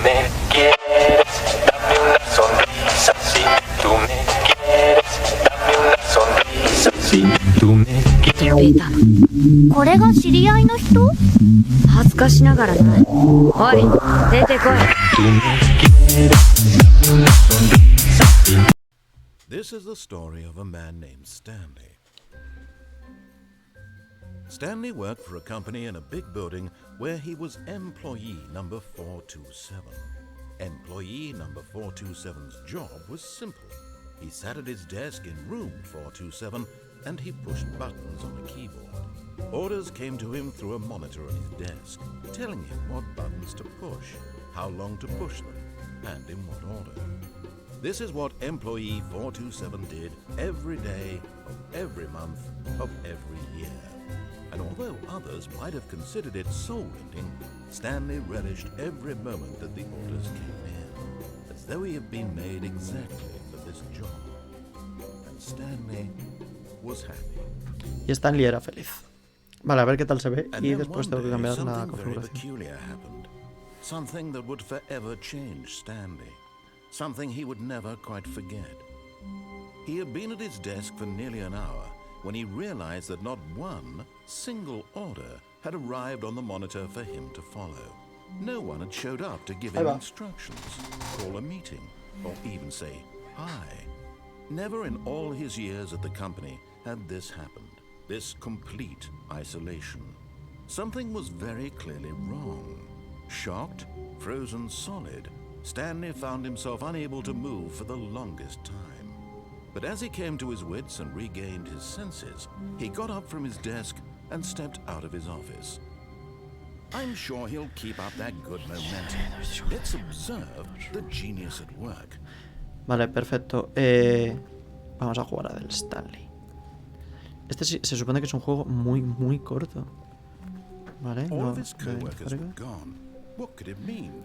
me quieres, dame una sonrisa. Si tú me quieres, dame una sonrisa. Si tú me quieres. これが知り合いの人？恥ずかしながらな。おい、出てこい。 This is the story of a man named Stanley. Stanley worked for a company in a big building where he was employee number 427. Employee number 427's job was simple. He sat at his desk in room 427 and he pushed buttons on a keyboard. Orders came to him through a monitor on his desk, telling him what buttons to push, how long to push them, and in what order. This is what employee 427 did every day of every month of every year. And although others might have considered it soul-rending, Stanley relished every moment that the orders came in, as though he had been made exactly for this job. And Stanley was happy. Y Stanley era feliz. Vale, a ver qué tal se ve And y then después one tengo que day, cambiar la something very configuración. peculiar happened. Something that would forever change Stanley. Something he would never quite forget. He had been at his desk for nearly an hour when he realized that not one single order had arrived on the monitor for him to follow. No one had showed up to give him instructions, call a meeting, or even say hi. Never in all his years at the company had this happened. This complete isolation. Something was very clearly wrong. Shocked, frozen solid, Stanley found himself unable to move for the longest time. But as he came to his wits and regained his senses, he got up from his desk and stepped out of his office. I'm sure he'll keep up that good momentum. Let's observe the genius at work. Vale, perfecto. Vamos a jugar a del Stanley. Este se supone que es un juego muy corto. Vale, All no, of his co-workers were gone. What could it mean?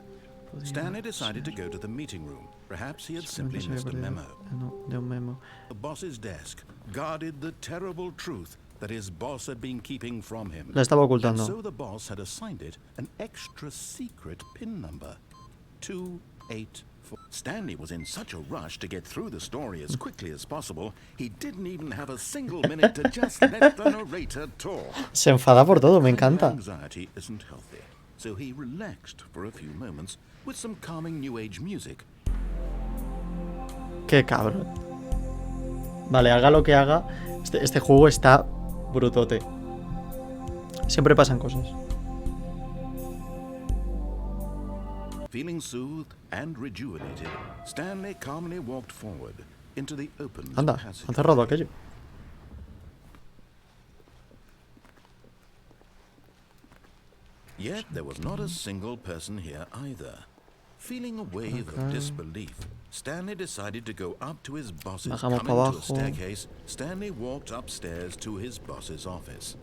Stanley decided to go to the meeting room. Perhaps he had simply missed a memo. No, de un memo. The boss's desk guarded the terrible truth that his boss had been keeping from him. La estaba And ocultando. so the boss had assigned it an extra secret PIN number. 284. Stanley was in such a rush to get through the story as quickly as possible, he didn't even have a single minute to just let the narrator talk. Se enfada por todo, me encanta. Anxiety isn't healthy, so he relaxed for a few moments with some calming new age music. Qué cabrón. Vale, haga lo que haga, este juego está brutote. Siempre pasan cosas. Feeling soothed and rejuvenated, Stanley calmly walked forward into the open Anda, passage. han cerrado aquello. Yet there was not a single person here either. Feeling a wave of disbelief, Stanley decided to go up to his boss's. Bajamos Coming pa' to a abajo. staircase, Stanley walked upstairs to his boss's office.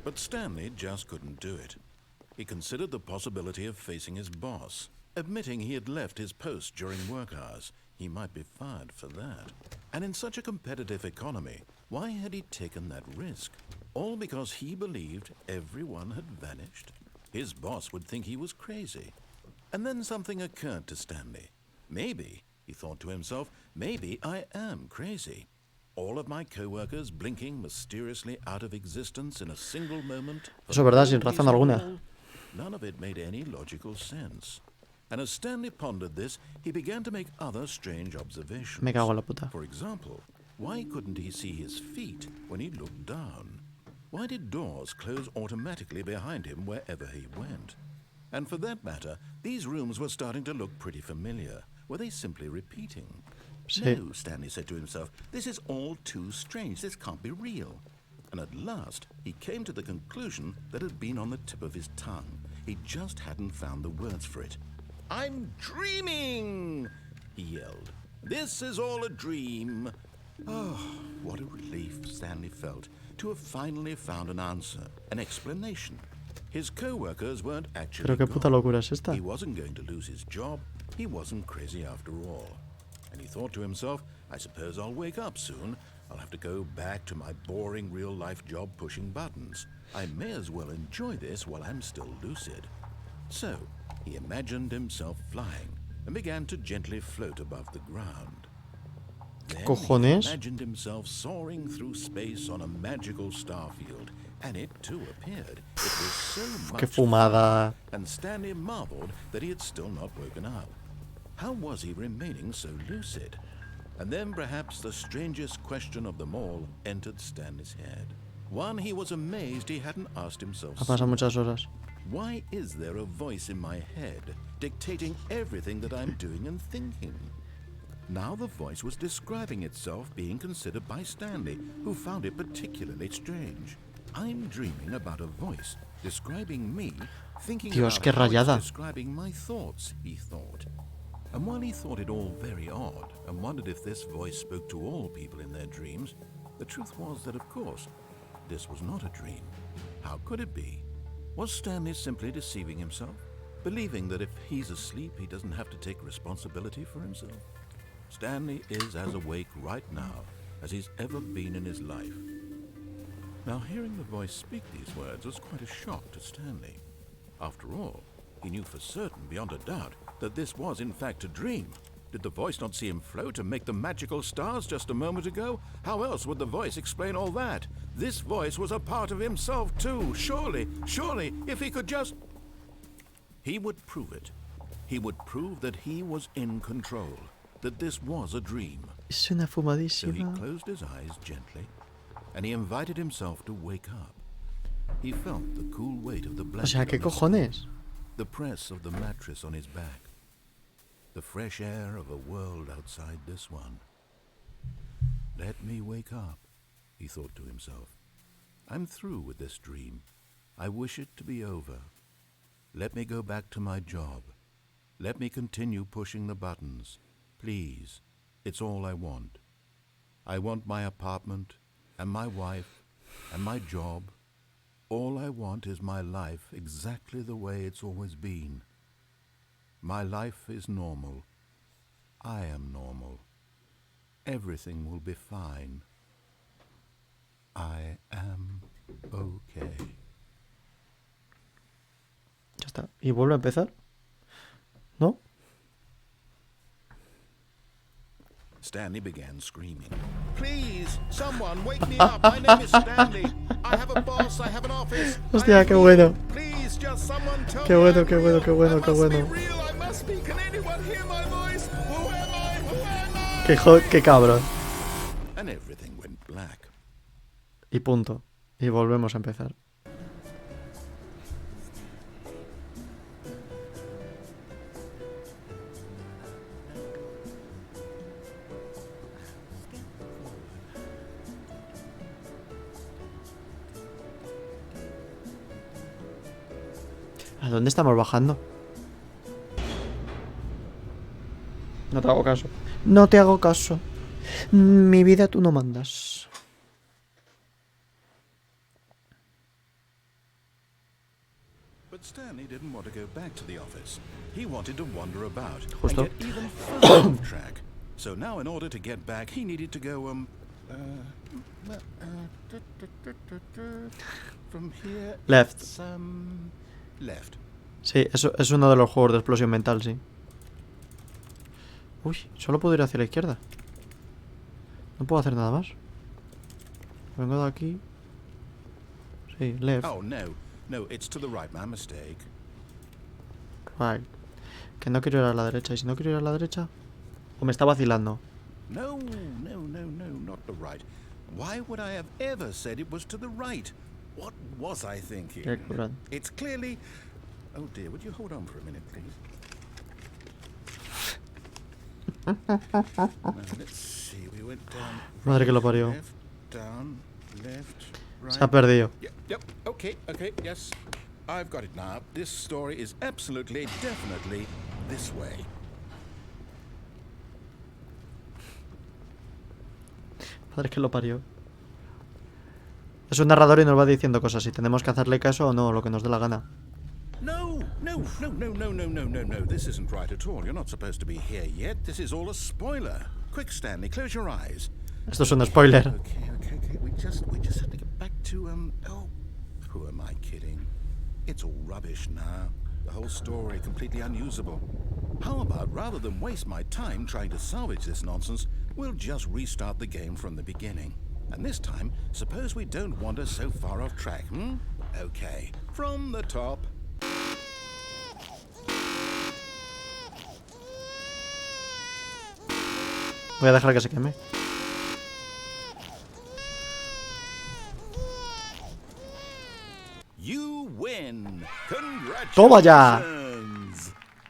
But Stanley just couldn't do it. He considered the possibility of facing his boss, admitting he had left his post during work hours. He might be fired for that. And in such a competitive economy, why had he taken that risk? All because he believed everyone had vanished? His boss would think he was crazy. And then something occurred to Stanley. Maybe, he thought to himself, maybe I am crazy. All of my co-workers blinking mysteriously out of existence in a single moment. Eso es verdad, sin razón alguna. None of it made any logical sense. And as Stanley pondered this, he began to make other strange observations. Me cago en la puta. For example, why couldn't he see his feet when he looked down? Why did doors close automatically behind him wherever he went? And for that matter, these rooms were starting to look pretty familiar. Were they simply repeating? Sí. No, Stanley said to himself, this is all too strange. This can't be real. And at last, he came to the conclusion that had been on the tip of his tongue. He just hadn't found the words for it. I'm dreaming, he yelled. This is all a dream. Oh, what a relief Stanley felt to have finally found an answer, an explanation. His co-workers weren't actually Pero qué puta gone. locura es esta. He wasn't going to lose his job. He wasn't crazy after all. And he thought to himself, I suppose I'll wake up soon. I'll have to go back to my boring real-life job pushing buttons. I may as well enjoy this while I'm still lucid. So, he imagined himself flying and began to gently float above the ground. Then Cojones. he imagined himself soaring through space on a magical star field, and it too appeared. It was so much Qué fumada. fun, and Stanley marveled that he had still not woken up. How was he remaining so lucid? And then perhaps the strangest question of them all entered Stanley's head. One he was amazed he hadn't asked himself. Ha pasado muchas horas. Why is there a voice in my head dictating everything that I'm doing and thinking? Now the voice was describing itself being considered by Stanley, who found it particularly strange. I'm dreaming about a voice describing me, thinking Dios, about qué how it's rayada. describing my thoughts, he thought. And while he thought it all very odd and wondered if this voice spoke to all people in their dreams, the truth was that, of course, this was not a dream. How could it be? Was Stanley simply deceiving himself, believing that if he's asleep, he doesn't have to take responsibility for himself? Stanley is as awake right now as he's ever been in his life. Now, hearing the voice speak these words was quite a shock to Stanley. After all, he knew for certain, beyond a doubt, that this was in fact a dream. Did the voice not see him float and make the magical stars just a moment ago? How else would the voice explain all that? This voice was a part of himself too. Surely, if he could just... He would prove it. He would prove that he was in control, that this was a dream. Es una So he fumadísima. closed his eyes gently, and he invited himself to wake up. He felt the cool weight of the O blanket sea, ¿qué on his cojones? the press of the mattress on his back, the fresh air of a world outside this one. Let me wake up, he thought to himself. I'm through with this dream. I wish it to be over. Let me go back to my job. Let me continue pushing the buttons. Please, it's all I want. I want my apartment and my wife and my job. All I want is my life exactly the way it's always been. My life is normal. I am normal. Everything will be fine. I am okay. Ya está. ¿Y vuelve a empezar? ¿No? Stanley began screaming. Please, someone wake me up. My name is Stanley. I have a boss. I have an office. Hostia, qué bueno. Please, just someone tell Qué me bueno, I'm qué bueno, real. qué bueno, I qué must bueno. be real. I must be. Can anyone hear my voice? Who am I? Who am I? Qué cabrón. And everything went black. Y punto. Y volvemos a empezar. ¿A dónde estamos bajando? No te hago caso. No te hago caso. Mi vida tú no mandas. But Stanley didn't want to go back to the office. He wanted to wander about Justo. and get even further off track. So now, in order to get back, he needed to go from here. Left. It's, left. Sí, eso es uno de los juegos de explosión mental, sí. Uy, solo puedo ir hacia la izquierda. No puedo hacer nada más. Vengo de aquí. Sí, left. Oh no, it's to the right. My mistake. Right. Que no quiero ir a la derecha. ¿Y si no quiero ir a la derecha? ¿O me está vacilando? No, not the right. Why would I have ever said it was to the right? What was I thinking? Qué curán. It's clearly... Oh dear, would you hold on for a minute, please? Now, let's see, we went down... Madre que lo parió. Left, down, left, right... Se ha perdido. Yep, okay, yes. I've got it now. This story is absolutely, definitely this way. Madre que lo parió. Es un narrador y nos va diciendo cosas. Si tenemos que hacerle caso o no, lo que nos dé la gana. No. This isn't right at all. You're not supposed to be here yet. This is all a spoiler. Quick, Stanley, close your eyes. Esto es un spoiler. Okay. We just have to get back to oh, who am I kidding? It's all rubbish now. The whole story completely unusable. How about rather than waste my time trying to salvage this nonsense, we'll just restart the game from the beginning. And this time, suppose we don't wander so far off track, Okay, from the top. Voy a dejar que se queme. You win! Congratulations! ¡Toma ya!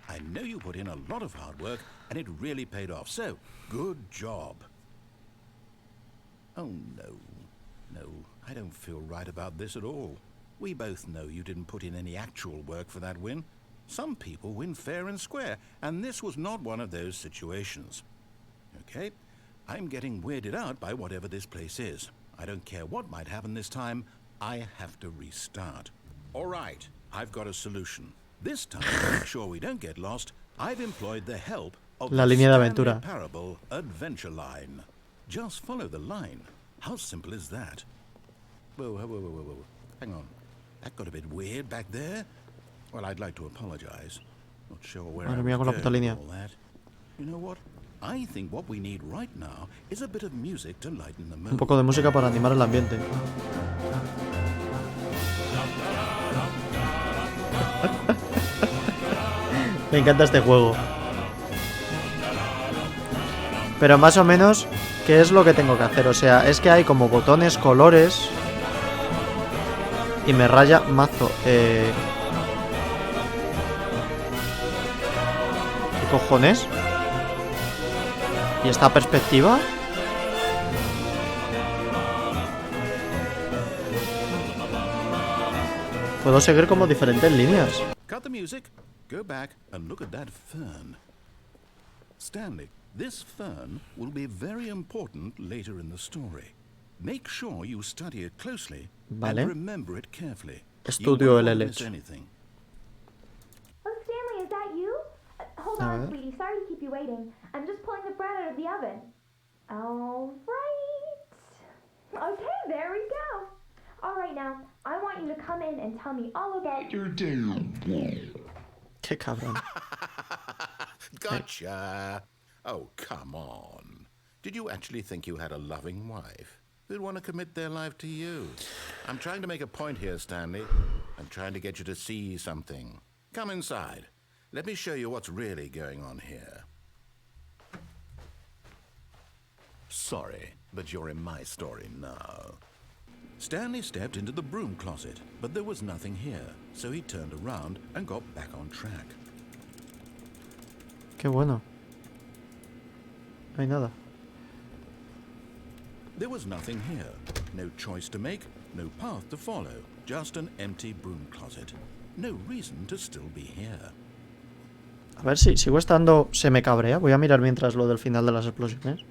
I know you put in a lot of hard work, and it really paid off, so good job. Oh, no, I don't feel right about this at all. We both know you didn't put in any actual work for that win. Some people win fair and square, and this was not one of those situations. Okay, I'm getting weirded out by whatever this place is. I don't care what might happen this time, I have to restart. All right, I've got a solution. This time, to make sure we don't get lost, I've employed the help of La the línea de Stanley aventura. Parable Adventure Line. Just follow the line. How simple is that? Whoa. Hang on. That got a bit weird back there. Well, I'd like to apologize. Not sure where Madre I mía, was con la going puta with línea. all that. You know what? I think what we need right now is a bit of music to lighten the mood. Un poco de música para animar el ambiente. Me encanta este juego. Pero más o menos, ¿qué es lo que tengo que hacer? O sea, es que hay como botones, colores. Y me raya mazo. ¿Qué cojones? ¿Y esta perspectiva? Puedo seguir como diferentes líneas. Cut the music, go back and look at that fern. Stanley, this fern will be very important later in the story. Make sure you study it closely Vale. and remember it carefully. Estudio el You won't miss helecho. anything. Oh, Stanley, is that you? Hold A on, ver. sweetie. Sorry to keep you waiting. I'm just pulling the bread out of the oven. All right. Okay, there we go. All right, now, I want you to come in and tell me all about your Qué cabrón. Gotcha. Oh, come on. Did you actually think you had a loving wife who'd want to commit their life to you? I'm trying to make a point here, Stanley. I'm trying to get you to see something. Come inside. Let me show you what's really going on here. Sorry, but you're in my story now. Stanley stepped into the broom closet, but there was nothing here, so he turned around and got back on track. Qué bueno. No hay nada. There was nothing here. No choice to make, no path to follow. Just an empty broom closet. No reason to still be here. A ver si sigo estando... Se me cabrea. Voy a mirar mientras lo del final de las explosiones.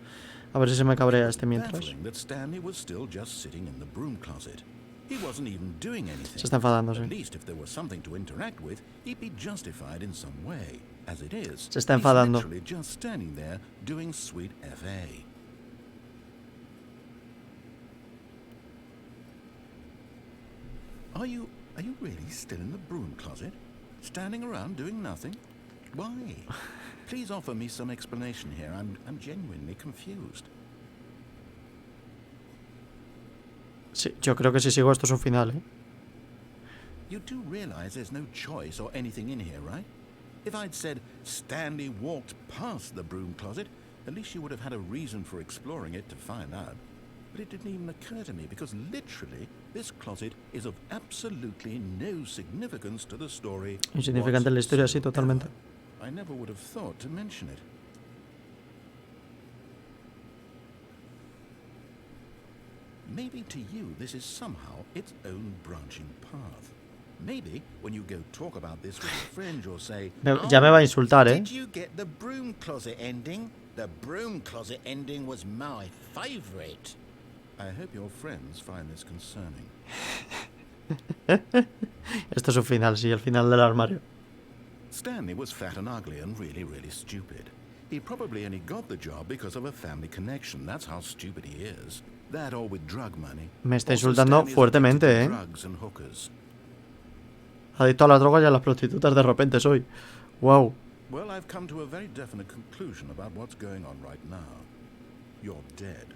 A ver si se me cabrea este mientras. Baffling that Stanley was still just sitting in the broom closet. He wasn't even doing anything. Se está enfadando, At sí. least if there was something to interact with, he'd be justified in some way. As it is, Se está he's enfadando. literally just standing there doing sweet FA. Are you really still in the broom closet? Standing around doing nothing? Why? Please offer me some explanation here. I'm genuinely confused. Sí, yo creo que si sigo esto es un final, ¿eh? You do realize there's no choice or anything in here, right? If I'd said Stanley walked past the broom closet, at least you would have had a reason for exploring it to find out. But it didn't even occur to me because literally this closet is of absolutely no significance to the story. Insignificante en la historia, sí, totalmente. I never would have thought to mention it. Maybe to you this is somehow its own branching path. Maybe when you go talk about this with your friend, you'll say, Ya me va a insultar, ¿eh? Did you get the broom closet ending? The broom closet ending was my favorite. I hope your friends find this concerning. Esto es un final, sí, el final del armario. Stanley was fat and ugly and really, really stupid. He probably only got the job because of a family connection. That's how stupid he is. That or with drug money. Me está Also, insultando Stanley's fuertemente, addicted to ¿eh? drugs and hookers. Adicto a las drogas y a las prostitutas de repente soy. Wow. Well, I've come to a very definite conclusion about what's going on right now. You're dead.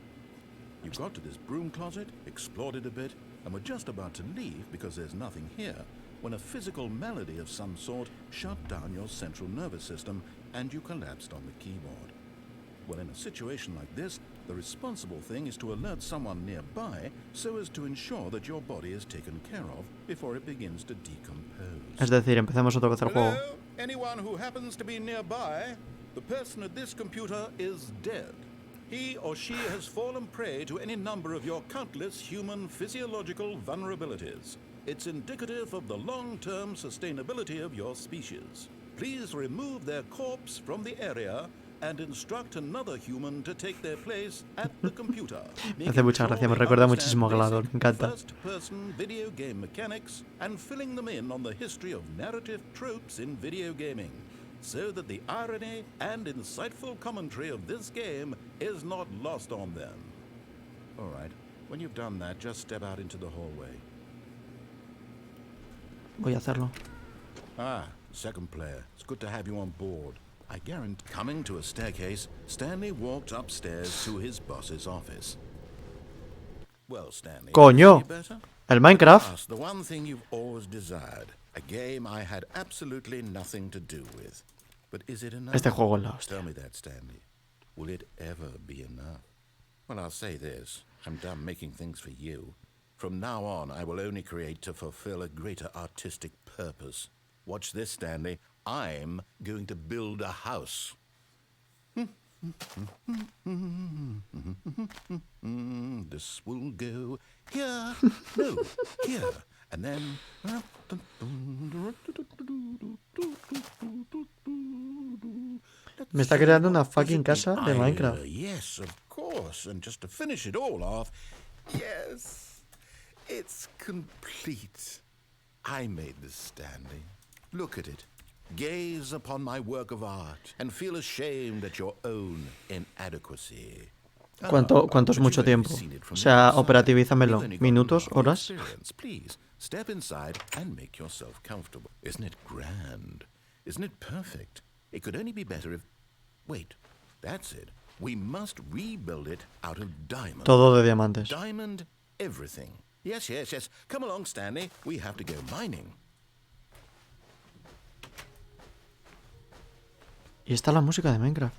You got to this broom closet, explored it a bit, and were just about to leave because there's nothing here, when a physical malady of some sort shut down your central nervous system and you collapsed on the keyboard. Well, in a situation like this, the responsible thing is to alert someone nearby so as to ensure that your body is taken care of before it begins to decompose. Es decir, empecemos otra vez el juego. Hello? Anyone who happens to be nearby, the person at this computer is dead. He or she has fallen prey to any number of your countless human physiological vulnerabilities. It's indicative of the long-term sustainability of your species. Please remove their corpse from the area and instruct another human to take their place at the computer. Me hace mucha gracia, me recuerda muchísimo a Gladiador, me encanta. First-person video game mechanics and filling them in on the history of narrative tropes in video gaming, so that the irony and insightful commentary of this game is not lost on them. All right, when you've done that, just step out into the hallway. Voy a hacerlo. Ah, second player. It's good to have you on board. I guarantee. Coming to a staircase, Stanley walked upstairs to his boss's office. Well, Stanley, Coño, any better? el Minecraft. Yes, the one thing you've always desired. A game I had absolutely nothing to do with. But is it enough? Este juego es la hostia. Tell me that, Stanley. Will it ever be enough? Well, I'll say this. I'm done making things for you. From now on, I will only create to fulfill a greater artistic purpose. Watch this, Stanley. I'm going to build a house. This will go here, no, here, and then... Me está creando una fucking casa de Minecraft. Yes, of course. And just to finish it all off, yes, it's complete. I made this, Stanley. Look at it. Gaze upon my work of art and feel ashamed at your own inadequacy. ¿Cuánto es mucho tiempo? O sea, operativízamelo. ¿Minutos? ¿Horas? Please, step inside and make yourself comfortable. Isn't it grand? Isn't it perfect? It could only be better if... Wait, that's it. We must rebuild it out of diamond. Todo de diamantes. Diamond everything. Yes, yes, yes. Come along, Stanley. We have to go mining. Y está la música de Minecraft.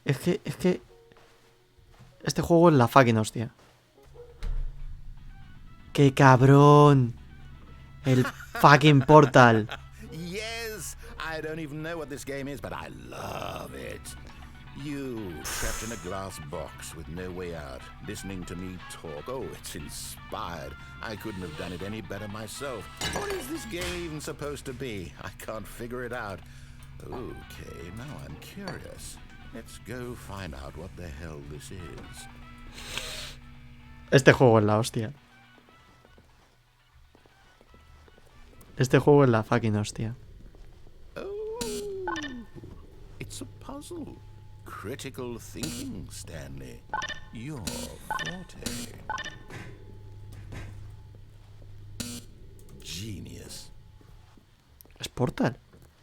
Es que... Este juego es la fucking hostia. ¡Qué cabrón! El fucking Portal. Yes! I don't even know what this game is, but I love it. You, trapped in a glass box with no way out, listening to me talk. Oh, it's inspired. I couldn't have done it any better myself. What is this game even supposed to be? I can't figure it out. Okay, now I'm curious. Let's go find out what the hell this is. Este juego es la hostia. Este juego es la fucking hostia. Oh, it's a puzzle. Critical thinking, Stanley. Your forte. Genius. ¿Es Portal?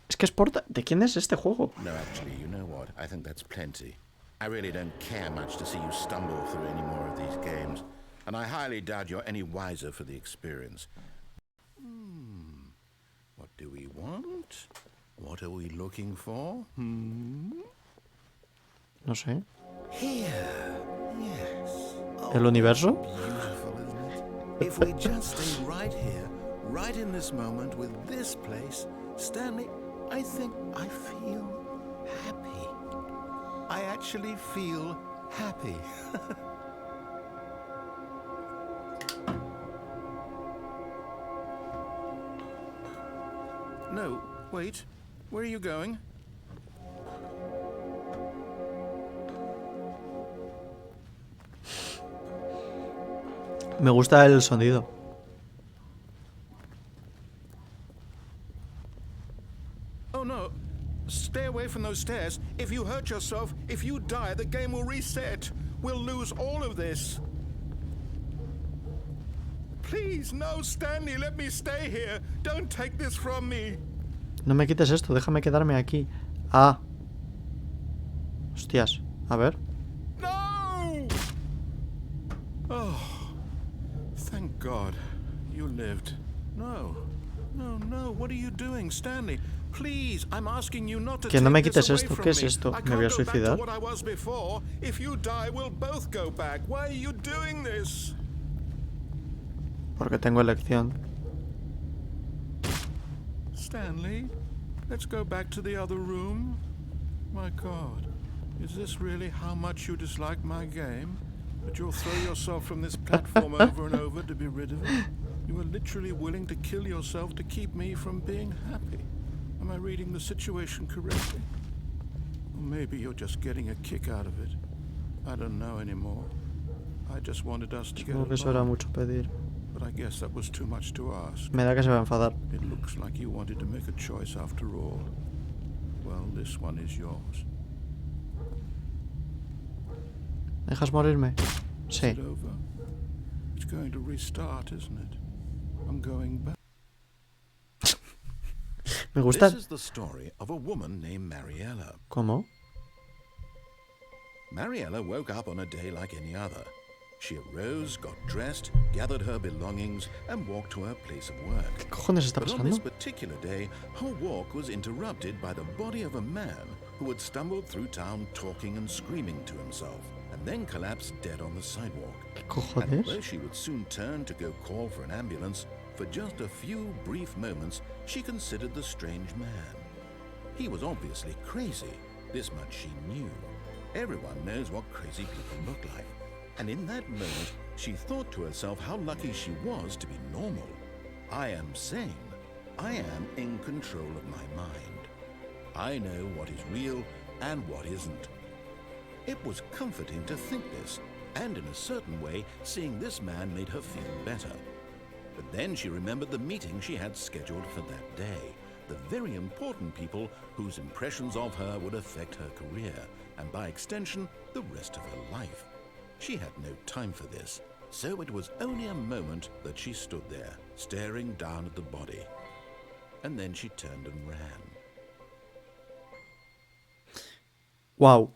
Es que es Portal. ¿De quién es este juego? No, actually, you know what? I think that's plenty. I really don't care much to see you stumble through any more of these games, and I highly doubt you're any wiser for the experience. What do we want? What are we looking for? No sé. Here. Yes. ¿El universo? Beautiful, isn't it? If we just stay right here, right in this moment with this place, Stanley, I think I feel happy. I actually feel happy. No, wait. Where are you going? Me gusta el sonido. Oh no, Stay away from those stairs. If you hurt yourself, if you die, the game will reset. We'll lose all of this. Please, no, Stanley, let me stay here. Don't take this from me. No me quites esto, déjame quedarme aquí. Ah. Hostias, a ver. No! Oh, thank God. You lived. No. No, no, what are you doing, Stanley? Please, I'm asking you not to Que no me take this quites away esto, from ¿qué es me. esto? I Me voy a can't go back to suicidar. what I was before. If you die, we'll both go back. Why are you doing this? Porque tengo elección. Stanley, let's go back to the other room. My God, is this really how much you dislike my game? That you'll throw yourself from this platform over and over to be rid of it? You are literally willing to kill yourself to keep me from being happy. Am I reading the situation correctly? Or maybe you're just getting a kick out of it. I don't know anymore. I just wanted us to get Supongo que eso era along, mucho pedir. but I guess that was too much to ask. Me da que se va a enfadar. It looks like you wanted to make a choice after all. Well, this one is yours. ¿Dejas morirme? Is Sí. it over? It's going to restart, isn't it? I'm going back. Me gusta. This is the story of a woman named Mariella. ¿Cómo? Mariella woke up on a day like any other. She arose, got dressed, gathered her belongings, and walked to her place of work. ¿Qué cojones está But on this pasando? particular day, her walk was interrupted by the body of a man who had stumbled through town talking and screaming to himself, and then collapsed dead on the sidewalk. ¿Qué And cojones? although she would soon turn to go call for an ambulance, for just a few brief moments, she considered the strange man. He was obviously crazy. This much she knew. Everyone knows what crazy people look like. And in that moment, she thought to herself how lucky she was to be normal. I am sane. I am in control of my mind. I know what is real and what isn't. It was comforting to think this, and in a certain way, seeing this man made her feel better. But then she remembered the meeting she had scheduled for that day, the very important people whose impressions of her would affect her career, and by extension, the rest of her life. She had no time for this, so it was only a moment that she stood there, staring down at the body. And then she turned and ran. Wow.